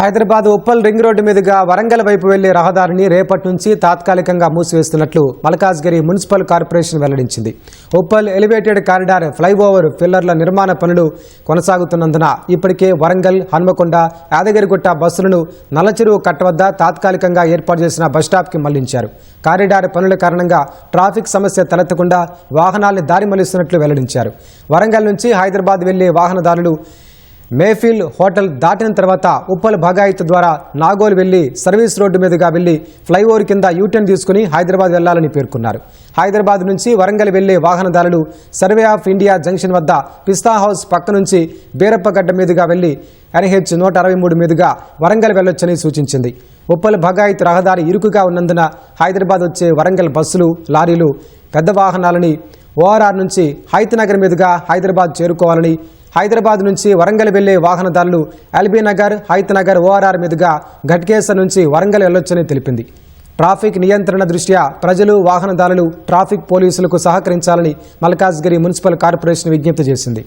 Hyderabad Uppal ring road మీదుగా వరంగల్ వైపు వెళ్లే రహదారిని రేపటి నుంచి తాత్కాలికంగా మూసివేస్తున్నట్లు మల్కాజ్గిరి మున్సిపల్ కార్పొరేషన్ వెల్లడించింది. ఉప్పల్ ఎలివేటెడ్ కారిడార్ ఫ్లైఓవర్ పిల్లర్ల నిర్మాణ పనులు కొనసాగుతున్నందున ఇప్పటికే వరంగల్, హన్మకొండ, యాదగిరిగుట్ట బస్సులను నల్లచెరువు కట్ట వద్ద తాత్కాలికంగా ఏర్పాటు చేసిన బస్టాప్కి మళ్లించారు. కారిడార్ పనుల కారణంగా ట్రాఫిక్ సమస్య తలెత్తకుండా వాహనాల్ని దారి మళ్లిస్తున్నట్లు వెల్లడించారు. వరంగల్ నుంచి హైదరాబాద్ వెళ్లే వాహనదారులు మేఫిల్ హోటల్ దాటిన తర్వాత ఉప్పల్ భగాయత్ ద్వారా నాగోల్ వెళ్లి సర్వీస్ రోడ్డు మీదుగా వెళ్లి ఫ్లైఓవర్ కింద యూటర్న్ తీసుకుని హైదరాబాద్ వెళ్లాలని పేర్కొన్నారు. హైదరాబాద్ నుంచి వరంగల్ వెళ్లే వాహనదారులు సర్వే ఆఫ్ ఇండియా జంక్షన్ వద్ద పిస్తా హౌస్ పక్క నుంచి బేరప్పగడ్డ మీదుగా వెళ్లి NH 163 మీదుగా వరంగల్ వెళ్లొచ్చని సూచించింది. ఉప్పల్ భగాయత్ రహదారి ఇరుకుగా ఉన్నందున హైదరాబాద్ వచ్చే వరంగల్ బస్సులు, లారీలు, పెద్ద వాహనాలని ORR నుంచి హైతనగర్ మీదుగా హైదరాబాద్ చేరుకోవాలని, హైదరాబాద్ నుంచి వరంగల్ వెళ్లే వాహనదారులు ఎల్బీ నగర్, హైతనగర్, ORR మీదుగా ఘట్కేసర్ నుంచి వరంగల్ వెళ్లొచ్చని తెలిపింది. ట్రాఫిక్ నియంత్రణ దృష్ట్యా ప్రజలు, వాహనదారులు ట్రాఫిక్ పోలీసులకు సహకరించాలని మల్కాజ్గిరి మున్సిపల్ కార్పొరేషన్ విజ్ఞప్తి చేసింది.